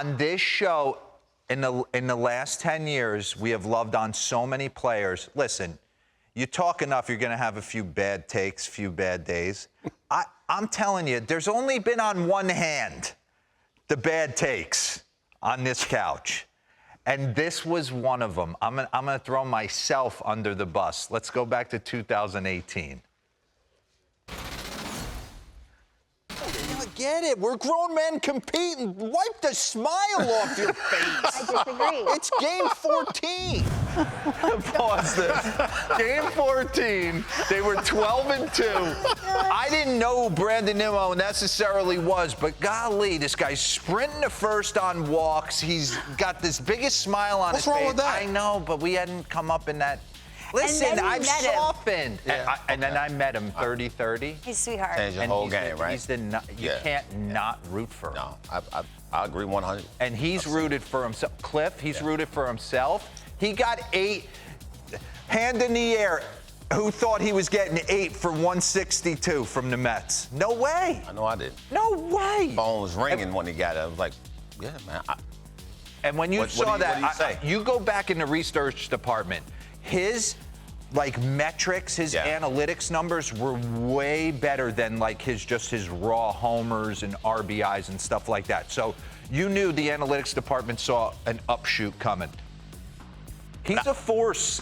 On this show, in the last 10 years, we have loved on so many players. Listen, you talk enough, you're going to have a few bad takes, few bad days. I'm telling you, there's only been on one hand the bad takes on this couch. And this was one of them. I'm going to throw myself under the bus. Let's go back to 2018. I get it. We're grown men competing. Wipe the smile off your face. I disagree. It's game 14. Pause this. Game 14. They were 12-2. I didn't know who Brandon Nimmo necessarily was, but golly, this guy's sprinting to first on walks. He's got this biggest smile on his face. What's wrong with that? I know, but we hadn't come up in that. Listen, I've softened. Yeah. And then I met him 30-30. He's a sweetheart. Changed the whole game, right? He's you can't not root for him. No, I agree 100. And he's rooted for himself. Cliff, he's rooted for himself. He got 8, hand in the air. Who thought he was getting 8 for 162 from the Mets? No way. I know I did. No way. Phone was ringing when he got it. I was like, yeah, man. And when you saw what did he say? You go back in the research department. His metrics, his analytics numbers were way better than his raw homers and RBIs and stuff like that. So you knew the analytics department saw an upshoot coming. He's a force.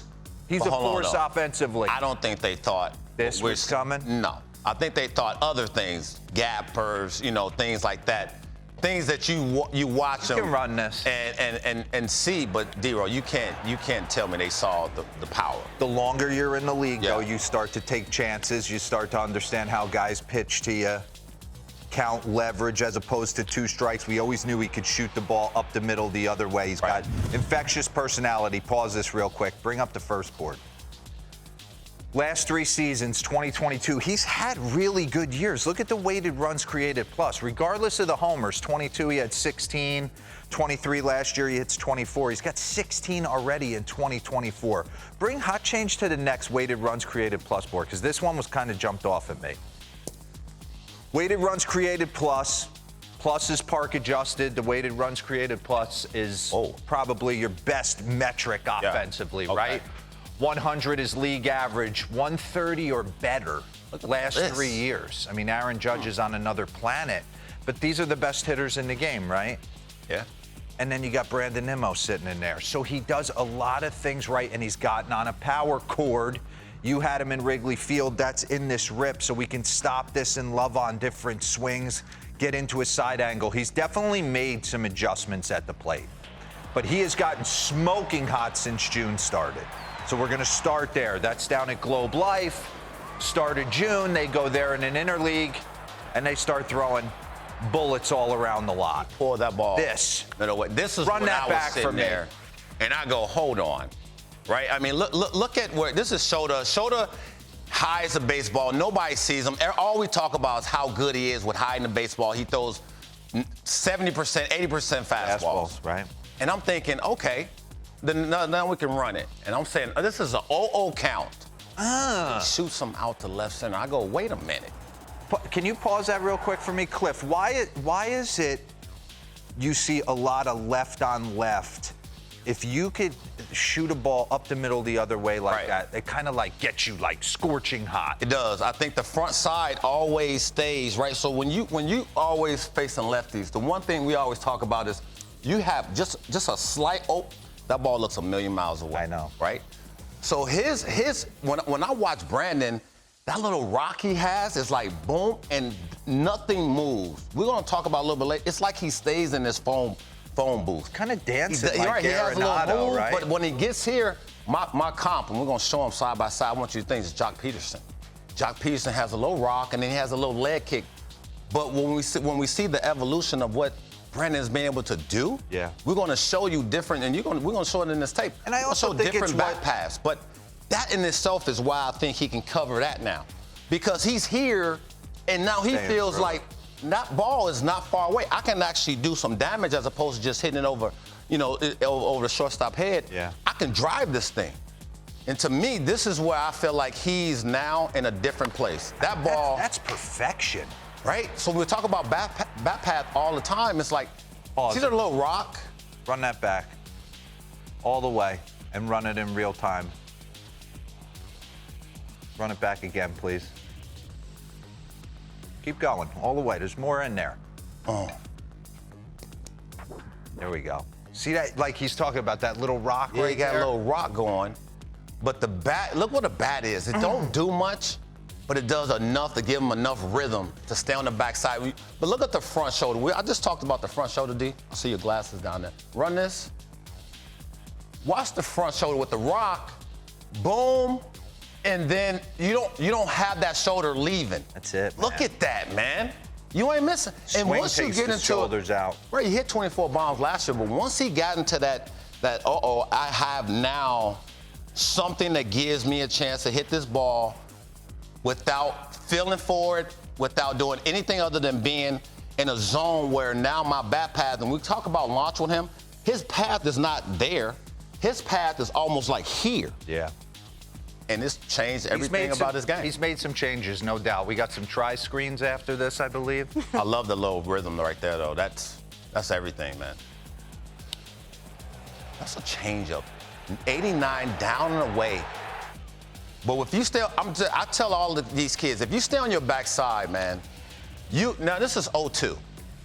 He's a force offensively. I don't think they thought this was coming. No, I think they thought other things, gappers, things like that. Things that you watch them can run this and see, but D-Row, you can't tell me they saw the power. The longer you're in the league, though, you start to take chances. You start to understand how guys pitch to you, count leverage as opposed to 2 strikes. We always knew he could shoot the ball up the middle the other way. He's got infectious personality. Pause this real quick. Bring up the first board. Last 3 seasons, 2022, he's had really good years. Look at the weighted runs created plus. Regardless of the homers, 22, he had 16. 23 last year, he hits 24. He's got 16 already in 2024. Bring Hot Change to the next weighted runs created plus board, because this one was kind of jumped off at me. Weighted runs created plus is park adjusted. The weighted runs created plus is probably your best metric offensively, right? 100 is league average, 130 or better last 3 years. I mean, Aaron Judge is on another planet, but these are the best hitters in the game, right? Yeah. And then you got Brandon Nimmo sitting in there. So he does a lot of things right, and he's gotten on a power cord. You had him in Wrigley Field. That's in this rip, so we can stop this and love on different swings, get into a side angle. He's definitely made some adjustments at the plate, but he has gotten smoking hot since June started. So we're going to start there. That's down at Globe Life. Started June. They go there in an interleague, and they start throwing bullets all around the lot. Pull that ball. This is run when that I was back sitting for me. there, and I go, hold on, right? I mean, look at where this is. Shota hides the baseball. Nobody sees him. All we talk about is how good he is with hiding the baseball. He throws 70%, 80% fastballs, right? And I'm thinking, okay. Then now we can run it. And I'm saying, this is an 0-0 count. He shoots him out to left center. I go, wait a minute. Can you pause that real quick for me, Cliff? Why is it you see a lot of left on left? If you could shoot a ball up the middle the other way like that, it kind of gets you scorching hot. It does. I think the front side always stays, right? So when you always facing lefties, the one thing we always talk about is you have just a slight that ball looks a million miles away. I know. Right? So when I watch Brandon, that little rock he has is like boom, and nothing moves. We're going to talk about a little bit later. It's like he stays in this phone booth. Kind of dancing He has a little move, right? But when he gets here, my comp, and we're going to show him side by side, I want you to think it's Jock Peterson. Jock Peterson has a little rock, and then he has a little leg kick. But when we see the evolution of what Brandon's been able to do, we're going to show you different, and we're going to show it in this tape. And I also think different it's back pass, but that in itself is why I think he can cover that now, because he's here, and now he feels like that ball is not far away. I can actually do some damage as opposed to just hitting it over, over the shortstop head. Yeah. I can drive this thing. And to me, this is where I feel like he's now in a different place. That ball. That's perfection. Right? So we talk about bat path all the time. It's like, Pause. See the little rock? Run that back all the way and run it in real time. Run it back again, please. Keep going all the way. There's more in there. Oh. There we go. See that? Like he's talking about that little rock Yeah, right he got there? a little rock going. But the bat, look what a bat is. It don't do much, but it does enough to give him enough rhythm to stay on the backside. But look at the front shoulder. I just talked about the front shoulder, D. I see your glasses down there. Run this. Watch the front shoulder with the rock. Boom. And then you don't have that shoulder leaving. That's it, man. Look at that, man. You ain't missing. Swing And once you takes get the into shoulders out. Right, he hit 24 bombs last year, but once he got into that I have now something that gives me a chance to hit this ball without feeling for it, without doing anything other than being in a zone where now my bat path, and we talk about launch with him, his path is not there. His path is almost like here. Yeah. And it's changed everything about his game. He's made some changes, no doubt. We got some tri-screens after this, I believe. I love the little rhythm right there, though. That's everything, man. That's a changeup. 89 down and away. But if you stay, I tell all of these kids, if you stay on your backside, man, now this is 0-2.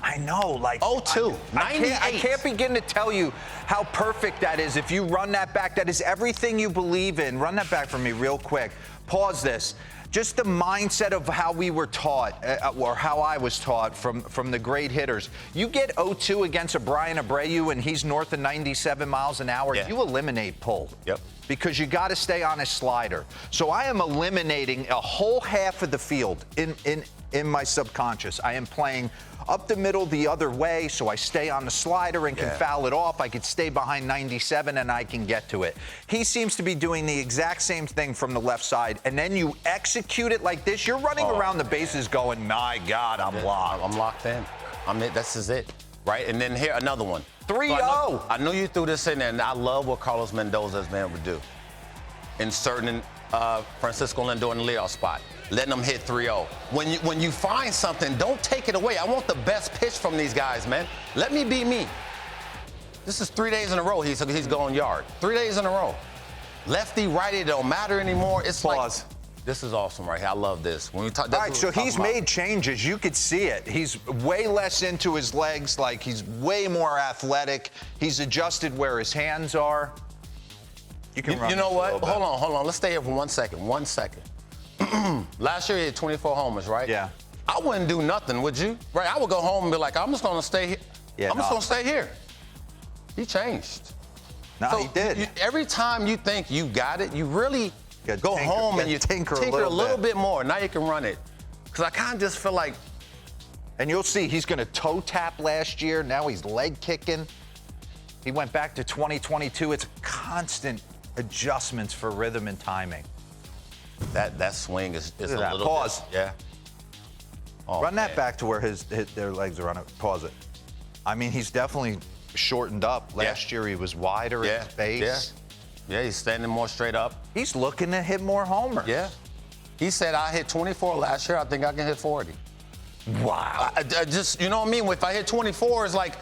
I know, like 0-2. I can't begin to tell you how perfect that is. If you run that back, that is everything you believe in. Run that back for me real quick. Pause this. Just the mindset of how we were taught, or how I was taught from the great hitters. You get 0-2 against a Brian Abreu and he's north of 97 miles an hour, yeah. You eliminate pull. Yep. Because you got to stay on his slider. So I am eliminating a whole half of the field in my subconscious. I am playing up the middle the other way, so I stay on the slider and can foul it off. I could stay behind 97 and I can get to it. He seems to be doing the exact same thing from the left side, and then you execute it like this. You're running around the bases going, my God, I'm locked. I'm locked in. This is it, right? And then here, another one. 3-0. So I know you threw this in there, and I love what Carlos Mendoza has been able to do. Inserting Francisco Lindor in the leadoff spot, letting them hit 3-0. When you find something, don't take it away. I want the best pitch from these guys, man. Let me be me. This is 3 days in a row he's going yard. 3 days in a row. Lefty, righty, it don't matter anymore. It's Pause. like, this is awesome right here. I love this. When we talk, All right, so he's made changes. You could see it. He's way less into his legs. Like, he's way more athletic. He's adjusted where his hands are. You can run. You know this a what? little bit. Hold on. Let's stay here for 1 second. 1 second. Last year he had 24 homers, right? Yeah. I wouldn't do nothing, would you? Right? I would go home and be like, I'm just going to stay here. Yeah, I'm just going to stay here. He changed. No, So he did. every time you think you got it, you really Gotta go tinker- home and gotta you tinker tinker a little bit more. Now you can run it. Because I kind of just feel like, And you'll see he's going to toe tap last year. Now he's leg kicking. He went back to 2022. It's constant adjustments for rhythm and timing. that swing is a at that. little Pause. bit. Yeah. Oh, Run that man. back to where their legs are on it. Pause it. I mean, he's definitely shortened up. Last year he was wider in his base. Yeah, he's standing more straight up. He's looking to hit more homers. Yeah. He said, I hit 24 last year. I think I can hit 40. Wow. I just, you know what I mean? If I hit 24, it's like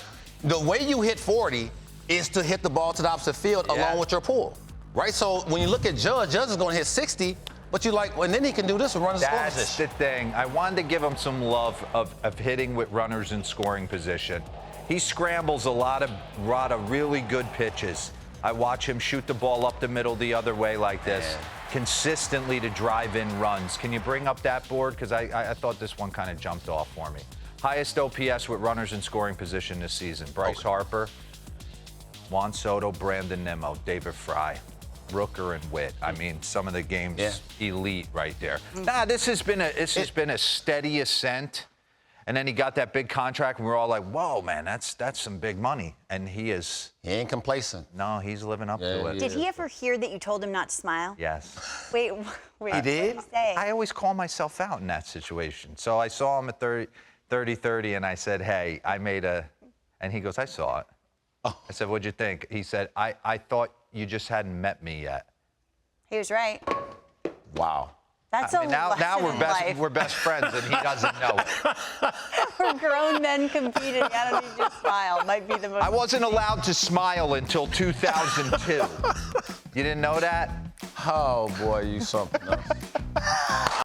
the way you hit 40 is to hit the ball to the opposite field along with your pull, right? So when you look at Judge is going to hit 60, but you like, and then he can do this and run in scoring That's position. the thing. I wanted to give him some love of hitting with runners in scoring position. He scrambles a lot of really good pitches. I watch him shoot the ball up the middle the other way like this, consistently to drive in runs. Can you bring up that board? Because I thought this one kind of jumped off for me. Highest OPS with runners in scoring position this season. Bryce Harper, Juan Soto, Brandon Nimmo, David Fry, Rooker, and Witt. I mean, some of the games elite right there. Nah, this has been a steady ascent. And then he got that big contract, and we're all like, whoa, man, that's some big money. And he ain't complacent. No, he's living up to it. Did he ever hear that you told him not to smile? Yes. Wait. He did? What did he say? I always call myself out in that situation. So I saw him at 30-30, and I said, hey, I made and he goes, I saw it. I said, what'd you think? He said, I thought you just hadn't met me yet. He was right. Wow. That's I mean, a now lesson we're in best life. we're best friends, and he doesn't know. We're grown men competing. I don't need to smile. Might be the most. I wasn't allowed to smile until 2002. You didn't know that? Oh boy, you something else.